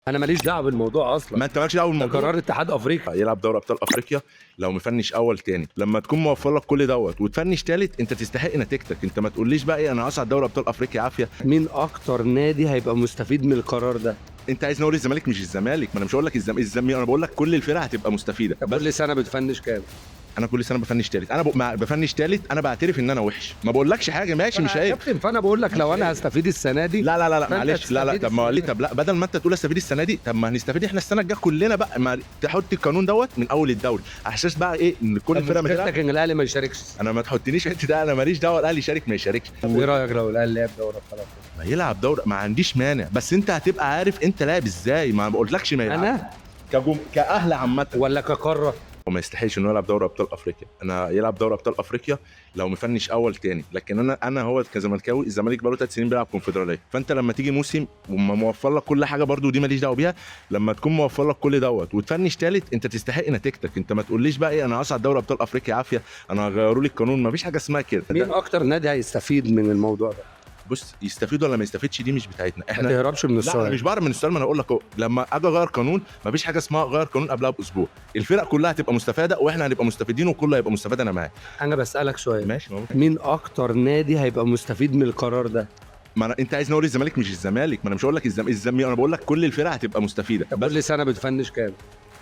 انا ماليش دعوه بالموضوع اصلا. ما انت مالكش دعوه ده بالموضوع. قرار اتحاد افريقيا. يلعب دوري ابطال افريقيا لو مفنش اول تاني، لما تكون موفر لك كل دوت وتفنش تالت انت تستحق نتيجتك. انت ما تقوليش بقى ايه انا هصعد دوري ابطال افريقيا عافيه. مين اكتر نادي هيبقى مستفيد من القرار ده؟ انت عايز نقول الزمالك مش الزمالك، ما انا مش هقول لك انا بقول لك كل الفرق هتبقى مستفيده. طب كل سنه بتفنش كام؟ انا كل سنه بفنش تالت، انا بفنش تالت، انا بعترف ان انا وحش، ما بقولكش حاجه ماشي مش عيب. كابتن، فانا بقول لك لو انا هستفيد السنه دي. لا لا لا لا فأنت معلش، لا لا تستفيد طب ما ليه؟ السنة طب لا بدل ما انت تقول استفيد السنه دي، طب ما هنستفيد احنا السنه الجايه كلنا بقى، ما تحط القانون دوت من اول الدوري على اساس بقى ايه ان كل الفرق مشكلتك بتلعب. ان الاهلي ما يشاركش. انا ما تحطنيش انت ده، انا ماليش دعوه الاهلي يشارك ما يشاركش. طب ايه رايك لو الاهلي لعب دوري ابطال افريقيا؟ ما يلعب دوري ما عنديش مانع، بس انت هتبقى عارف انت لاعب ازاي، ما بقولكش ما يلعب. انا كاهل عامه ولا كقاره؟ وما يستحقش انه يلعب دوري ابطال افريقيا. انا يلعب دوري ابطال افريقيا لو مفنش اول تاني، لكن انا هو كزملكاوي الزمالك بقاله 3 سنين بيلعب كونفدراليه، فانت لما تيجي موسم وما موفر لك كل حاجه برده دي ماليش دعوه بيها، لما تكون موفر لك كل دوت وتفنش تالت انت تستحق نتيجتك. انت ما تقوليش بقى ايه انا هصعد دوري ابطال افريقيا عافيه، انا هغيروا لي القانون، ما فيش حاجه اسمها كده. مين اكتر نادي هيستفيد من الموضوع ده؟ بص يستفيد ولا ما يستفيدش دي مش بتاعتنا ما احنا. تهربش من لا السؤال. انا مش بعرف من السؤال، ما انا اقول لك اهو، لما اجي اغير قانون مفيش حاجه اسمها غير قانون قبلها باسبوع، الفرق كلها هتبقى مستفاده واحنا هنبقى مستفيدين وكله هيبقى مستفاد. انا معاك انا بسالك سؤال، ماشي. مين اكتر نادي هيبقى مستفيد من القرار ده؟ ما أنا انت عايز نقول الزمالك مش الزمالك، ما انا مش هقول لك انا بقول لك كل الفرق هتبقى مستفيده. طب بس كل سنه بتفنش كام؟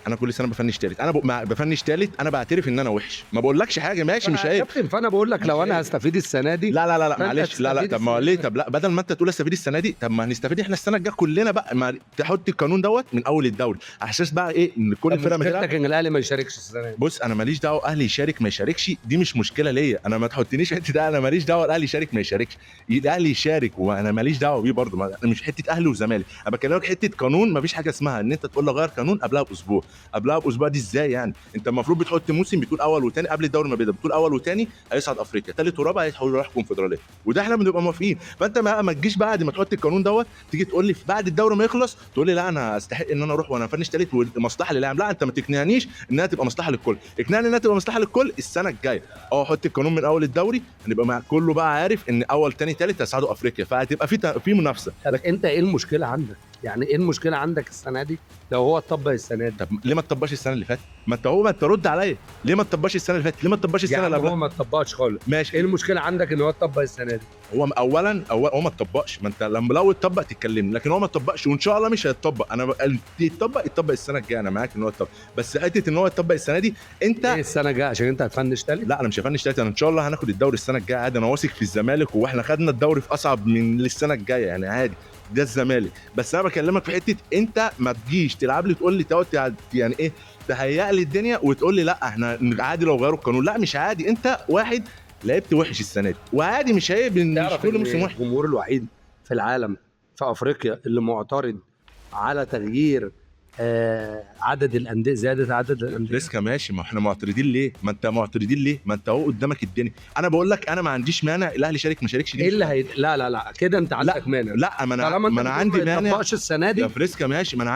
انا كل سنه بفنش تالت، انا بفنش تالت، انا بعترف ان انا وحش، ما بقولكش حاجه ماشي مش عيب. كابتن، فانا بقول لك لو انا هستفيد السنه دي. لا لا لا لا فأنت معلش، لا لا هتستفيد طب ما ليه؟ طب لا بدل ما انت تقول استفيد السنه دي، طب ما هنستفيد احنا السنه الجايه كلنا بقى، ما تحط القانون دوت من اول الدوري على اساس بقى ايه ان كل الفرق مشكلتك بتلعب. ان الاهلي ما يشاركش السنه دي. بص انا ماليش دعوه اهلي يشارك ما يشاركش، دي مش مشكله ليا، انا ما تحطنيش انت ده، انا ماليش دعوه الاهلي يشارك ما يشاركش، الاهلي يشارك وانا ماليش دعوه بيه برضه، انا مش حته اهلي وزمالك، انا بكلمك حته قانون، ما فيش حاجه اسمها ان انت تقول لي غير قانون قبلها باسبوع. قبلها باسبوع دي ازاي يعني؟ انت المفروض بتحط موسم بتقول اول وثاني قبل الدوري ما بيبدا، بتقول اول وثاني هيصعد افريقيا، ثالث ورابع هيروح كونفدراليه، وده احنا بنبقى موافقين. فانت ما تجيش بعد ما تحط القانون دوت تيجي تقول لي بعد الدوري ما يخلص تقول لي لا انا استحق ان انا اروح وانا فنش ثالث والمصلحه للاعب. لا انت ما تقنعنيش انها تبقى مصلحه للكل، اقنعني انها تبقى مصلحه للكل السنه الجايه. حط القانون من اول الدوري هنبقى مع كله بقى عارف ان اول ثاني ثالث هيصعدوا افريقيا، فهتبقى في منافسه. طب انت ايه المشكله عندك؟ يعني ايه المشكله عندك السنه دي لو هو اتطبق السنه دي؟ طب ليه ما تطبقش السنه اللي فاتت؟ ما انت رد عليا، ليه ما تطبقش السنه اللي فاتت؟ ليه ما تطبقش السنه اللي يعني هو قبلها؟ ما اتطبقش خالص. ماشي ايه المشكله عندك ان هو اتطبق السنه دي؟ هو اولا هو ما اتطبقش، ما انت لو اتطبق تتكلم، لكن هو ما اتطبقش وان شاء الله مش هيتطبق. انا يتطبق السنه الجايه، انا معاك ان هو يتطبق، بس حته ان هو يتطبق السنه دي انت ايه السنه الجايه عشان انت هتفنش تالت؟ لا انا مش هفنش تالت، انا ان شاء الله هناخد الدوري السنه الجايه عادي، انا واثق في الزمالك واحنا خدنا الدوري في اصعب من السنه الجايه يعني عادي، ده الزمالك. بس انا بكلمك في حته انت ما تجيش تلعب لي تقول لي يعني ايه تهيأ لي الدنيا وتقول لي لا احنا عادي لو غيروا القانون. لا مش عادي، انت واحد لعبت وحش السنه دي وعادي، مش عيب ان مش كل موسم وحش. الجمهور الوحيد في العالم في افريقيا اللي معترض على تغيير عدد الانديه، زياده عدد الانديه. ريسكا ماشي، ما احنا معترضين ليه؟ ما انت معترضين ليه؟ ما انت اهو قدامك الدنيا. انا بقول لك انا ما عنديش مانع الاهلي شارك ما شاركش ايه اللي لا لا لا كده انت عندك مانع. لا ما طالما انت انا عندي مانع. ما يطبقش السنه دي يا فريسكا ماشي، ما انا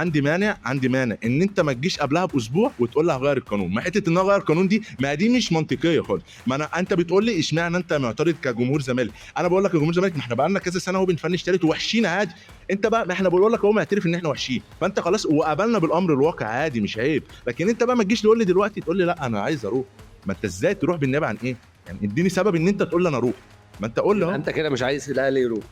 عندي مانع ان انت ما تجيش قبلها باسبوع وتقول لي هغير القانون. ما حته ان انا اغير القانون دي ما دي مش منطقيه خالص. ما انت بتقول لي اشمعنى انت معترض كجمهور زمالك؟ انا بقول لك كجمهور زمالك ما احنا بقى لنا كذا سنه اهو بنفنش ثالث ووحشين عادي. انت بقى ما احنا بقول لك اهو معترف ان احنا وحشين، فانت خلاص وقابلنا بالامر الواقع عادي مش عيب. لكن انت بقى ما تجيش تقول لي دلوقتي تقول لي لا انا عايز اروح. ما انت ازاي تروح بالنيابه عن ايه؟ يعني اديني سبب ان انت تقول لي انا اروح. ما انت قول لي اهو. انت كده مش عايز الاهلي يروح.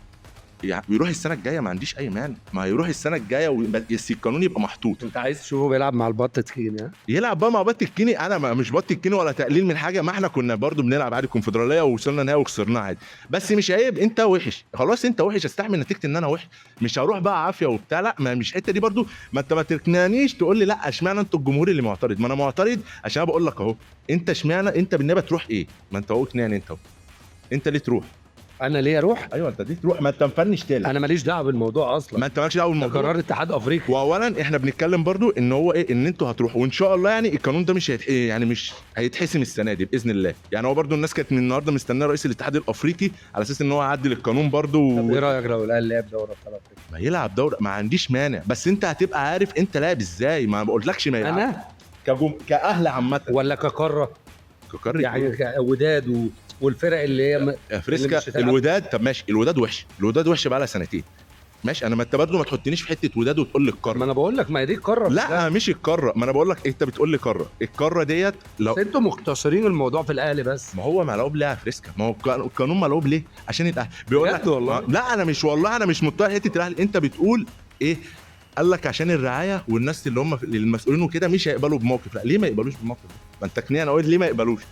يعني يروح السنه الجايه ما عنديش اي مانع، ما يروح السنه الجايه بس القانون يبقى محطوط. انت عايز تشوفه بيلعب مع البط تخين؟ يلعب بقى مع بط الكيني. انا مش بط الكيني ولا تقليل من حاجه، ما احنا كنا برضو بنلعب عادي كونفدراليه ووصلنا نهائي وخسرناه عادي، بس مش عيب انت وحش خلاص، انت وحش استحمل نتيجه ان انا وحش، مش هروح بقى عافيه وبتاع. لا ما مش الحته دي برضو، ما انت ما تقنعنيش تقول لي لا اشمعنى انتوا الجمهور اللي معترض. ما انا معترض عشان بقول لك اهو، انت اشمعنى انت بالنيابه تروح ايه؟ ما انت اهو اقنعني انت اهو، انت ليه تروح؟ انا ليه اروح؟ ايوه انت ليه تروح؟ ما انت مفنش تالت. انا ماليش دعوه بالموضوع اصلا. ما انت مالكش دعوه بالموضوع، قرار اتحاد افريقيا. واولا احنا بنتكلم برضو ان هو ايه ان انتوا هتروحوا وان شاء الله يعني القانون ده مش يعني مش هيتحسم السنه دي باذن الله. يعني هو برضو الناس كانت من النهارده مستنيه رئيس الاتحاد الافريقي على اساس ان هو يعدل القانون برضو. طب ايه رايك لو الاهلي لعب دوري ابطال افريقيا؟ ما يلعب دوري ما عنديش مانع، بس انت هتبقى عارف انت لاعب ازاي، ما بقولكش ما يلعب. انا كاهل عامه ولا كقاره؟ كقاره يعني وداد والفرق اللي هي فريسكا الوداد. طب ماشي الوداد وحش، الوداد وحش بقى لها سنتين، ماشي انا ما التبادل ما تحطنيش في حته وداد وتقول لي ما القاره. انا بقول لك ما هي دي القاره. لا مش القاره، ما انا بقول لك انت بتقول لي قاره، القاره ديت لو بس انتوا مختصرين الموضوع في الاهلي بس. ما هو ملعوب ليه يا فريسكا؟ ما هو القانون ملعوب ليه؟ عشان الاهلي بيقول لك بجد والله؟ لا انا مش، والله انا مش مضطر حته الاهلي. انت بتقول ايه؟ قال لك عشان الرعايه والناس اللي هم المسؤولين وكده مش هيقبلوا بموقف. لا ليه ما يقبلوش بموقف؟ ما انت كنيه انا قلت ليه ما يقبلوش؟